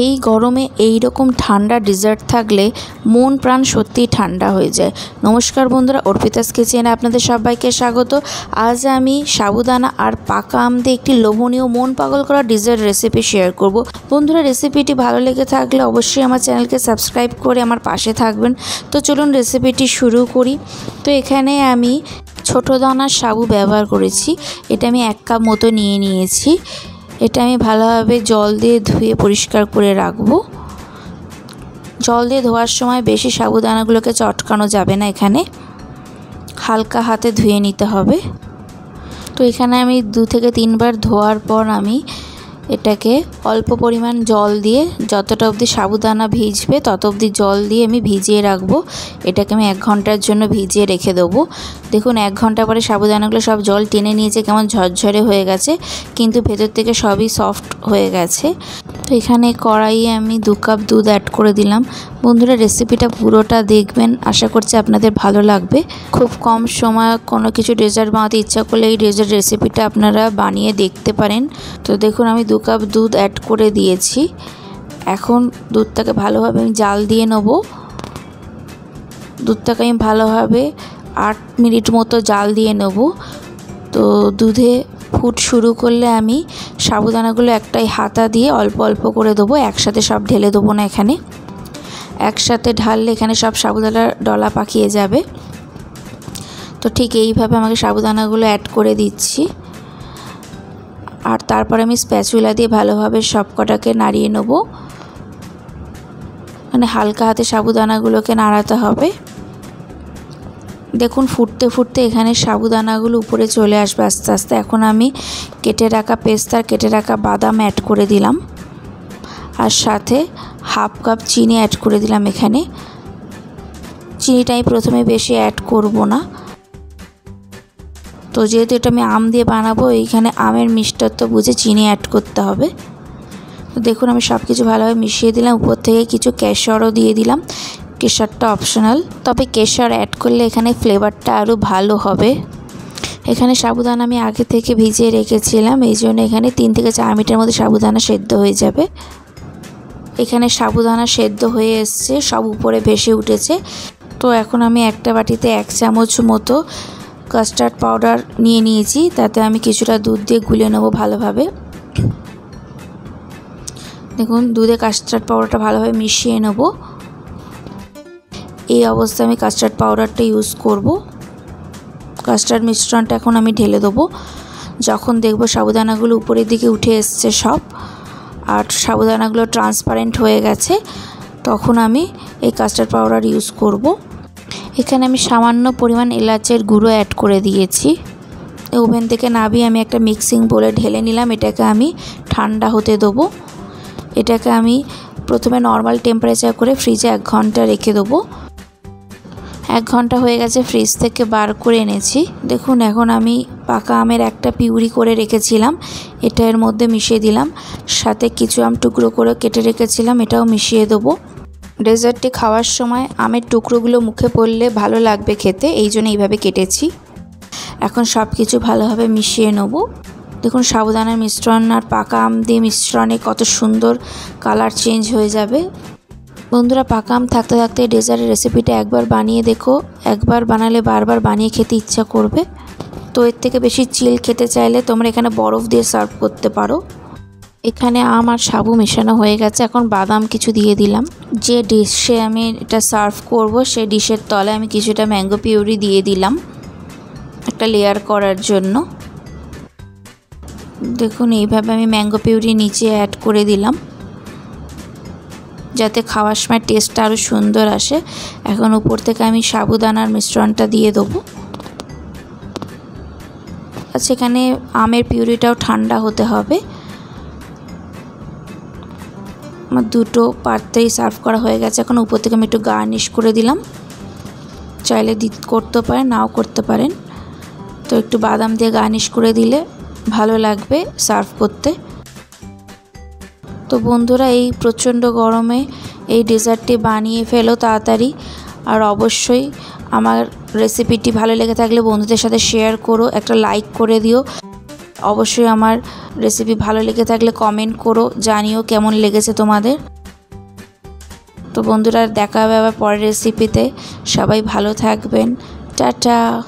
এই গরমে এই রকম ঠান্ডা ডেজার্ট থাকলে মন প্রাণ সত্যিই ঠান্ডা হয়ে যায়। নমস্কার বন্ধুরা, অর্পিতাস কিচেনে আপনাদের সবাইকে স্বাগত। আজ আমি সাবুদানা আর পাকা আম দিয়ে একটি লোভনীয় মন পাগল করা ডেজার্ট রেসিপি শেয়ার করব। বন্ধুরা, রেসিপিটি ভালো লেগে থাকলে অবশ্যই আমার চ্যানেলকে সাবস্ক্রাইব করে আমার পাশে থাকবেন। তো চলুন রেসিপিটি শুরু করি। তো এখানে আমি ছোটো দানার সাবু ব্যবহার করেছি। এটা আমি 1 কাপ মতো নিয়েছি। এটা আমি ভালোভাবে জল দিয়ে ধুয়ে পরিষ্কার করে রাখবো। জল দিয়ে ধোয়ার সময় বেশি সাবুদানাগুলোকে চটকানো যাবে না, এখানে হালকা হাতে ধুয়ে নিতে হবে। তো এখানে আমি 2 থেকে 3 বার ধোয়ার পর আমি এটাকে অল্প পরিমাণ জল দিয়ে, যতটা অবধি সাবুদানা ভিজবে তত অবধি জল দিয়ে আমি ভিজিয়ে রাখবো। এটাকে আমি 1 ঘন্টার জন্য ভিজিয়ে রেখে দেবো। দেখুন 1 ঘন্টা পরে সাবুদানাগুলো সব জল টেনে নিয়েছে, কেমন ঝরঝরে হয়ে গেছে, কিন্তু ভেতর থেকে সবই সফট হয়ে গেছে। তো এখানে কড়াইয়ে আমি 2 কাপ দুধ অ্যাড করে দিলাম। বন্ধুরা, রেসিপিটা পুরোটা দেখবেন, আশা করছি আপনাদের ভালো লাগবে। খুব কম সময় কোনো কিছু ডেজার্ট বানাতে ইচ্ছা করলে এই ডেজার্ট রেসিপিটা আপনারা বানিয়ে দেখতে পারেন। তো দেখুন আমি 2 কাপ দুধ অ্যাড করে দিয়েছি। এখন দুধটাকে ভালোভাবে আমি জাল দিয়ে নেব। দুধটাকে আমি ভালোভাবে 8 মিনিট মতো জাল দিয়ে নেব। তো দুধে ফুট শুরু করলে আমি সাবুদানাগুলো একটাই হাতা দিয়ে অল্প অল্প করে দেবো, একসাথে সব ঢেলে দেবো না। এখানে একসাথে ঢাললে এখানে সব সাবুদানার ডলা পাকিয়ে যাবে। তো ঠিক এইভাবে আমাকে সাবুদানাগুলো অ্যাড করে দিচ্ছি। আর তারপর আমি স্প্যাচুলা দিয়ে ভালোভাবে সব কটাকে নাড়িয়ে নেব। মানে হালকা হাতে সাবুদানাগুলোকে নাড়াতে হবে। দেখুন ফুটতে ফুটতে এখানে সাবুদানাগুলো উপরে চলে আসবে আস্তে আস্তে। এখন আমি কেটে রাখা পেস্তা আর কেটে রাখা বাদাম অ্যাড করে দিলাম, আর সাথে 1/2 কাপ চিনি অ্যাড করে দিলাম। এখানে চিনিটা আমি প্রথমে বেশি অ্যাড করব না, তো যেহেতু এটা আমি আম দিয়ে বানাবো, এইখানে আমের মিষ্টত্ব বুঝে চিনি অ্যাড করতে হবে। তো দেখুন আমি সব কিছু ভালোভাবে মিশিয়ে দিলাম। উপর থেকে কিছু কেশরও দিয়ে দিলাম। কেশরটা অপশনাল, তবে কেশর অ্যাড করলে এখানে ফ্লেভারটা আরও ভালো হবে। এখানে সাবুদানা আমি আগে থেকে ভিজিয়ে রেখেছিলাম, এই জন্য এখানে 3 থেকে 4 মিনিটের মধ্যে সাবুদানা সেদ্ধ হয়ে যাবে। এখানে সাবুদানা সেদ্ধ হয়ে এসছে, সব উপরে ভেসে উঠেছে। তো এখন আমি একটা বাটিতে 1 চামচ মতো কাস্টার্ড পাউডার নিয়েছি। তাতে আমি কিছুটা দুধ দিয়ে গুলে নেবো ভালোভাবে। দেখুন দুধে কাস্টার্ড পাউডারটা ভালোভাবে মিশিয়ে নেব। এই অবস্থায় আমি কাস্টার্ড পাউডারটা ইউজ করব। কাস্টার্ড মিশ্রণটা এখন আমি ঢেলে দেবো। যখন দেখব সাবুদানাগুলো উপরের দিকে উঠে এসছে সব, আর সাবুদানাগুলো ট্রান্সপারেন্ট হয়ে গেছে, তখন আমি এই কাস্টার্ড পাউডার ইউজ করব। এখানে আমি সামান্য পরিমাণ এলাচের গুঁড়ো অ্যাড করে দিয়েছি। ওভেন থেকে নামিয়ে আমি একটা মিক্সিং বোলে ঢেলে নিলাম। এটাকে আমি ঠান্ডা হতে দেবো। এটাকে আমি প্রথমে নর্মাল টেম্পারেচার করে ফ্রিজে 1 ঘন্টা রেখে দেবো। 1 ঘন্টা হয়ে গেছে, ফ্রিজ থেকে বার করে এনেছি। দেখুন এখন আমি পাকা আমের একটা পিউরি করে রেখেছিলাম, এটা এর মধ্যে মিশিয়ে দিলাম। সাথে কিছু আম টুকরো করে কেটে রেখেছিলাম, এটাও মিশিয়ে দেবো। ডেজার্টটি খাওয়ার সময় আমের টুকরোগুলো মুখে পড়লে ভালো লাগবে খেতে, এই জন্য এইভাবে কেটেছি। এখন সব কিছু ভালোভাবে মিশিয়ে নেব। দেখুন সাবুদানার মিশ্রণ আর পাকা আম দিয়ে মিশ্রণে কত সুন্দর কালার চেঞ্জ হয়ে যাবে। বন্ধুরা, পাকা আম থাকতে থাকতে ডেজার্টের রেসিপিটা একবার বানিয়ে দেখো। একবার বানালে বারবার বানিয়ে খেতে ইচ্ছা করবে। তো এর থেকে বেশি চিল খেতে চাইলে তোমরা এখানে বরফ দিয়ে সার্ভ করতে পারো। এখানে আম আর সাবু মেশানো হয়ে গেছে। এখন বাদাম কিছু দিয়ে দিলাম। যে ডিশে আমি এটা সার্ভ করব সেই ডিশের তলায় আমি কিছুটা ম্যাঙ্গো পিউরি দিয়ে দিলাম একটা লেয়ার করার জন্য। দেখুন এইভাবে আমি ম্যাঙ্গো পিউরি নিচে অ্যাড করে দিলাম, যাতে খাওয়ার সময় টেস্টটা আরও সুন্দর আসে। এখন উপর থেকে আমি সাবুদানার মিশ্রণটা দিয়ে দেবো। আচ্ছা, এখানে আমের পিউরিটাও ঠান্ডা হতে হবে। আমার 2টো পাত্রেই সার্ভ করা হয়ে গেছে। এখন উপর থেকে আমি একটু গার্নিশ করে দিলাম। চাইলে করতে পারেন, নাও করতে পারেন। তো একটু বাদাম দিয়ে গার্নিশ করে দিলে ভালো লাগবে সার্ভ করতে। তো বন্ধুরা, এই প্রচণ্ড গরমে এই ডেজার্টটি বানিয়ে ফেলো তাড়াতাড়ি। আর অবশ্যই আমার রেসিপিটি ভালো লেগে থাকলে বন্ধুদের সাথে শেয়ার করো, একটা লাইক করে দিও। অবশ্যই আমার রেসিপি ভালো লেগে থাকলে কমেন্ট করো, জানিও কেমন লেগেছে তোমাদের। তো বন্ধুরা দেখা হবে আবার পরের রেসিপিতে। সবাই ভালো থাকবেন। টাটা।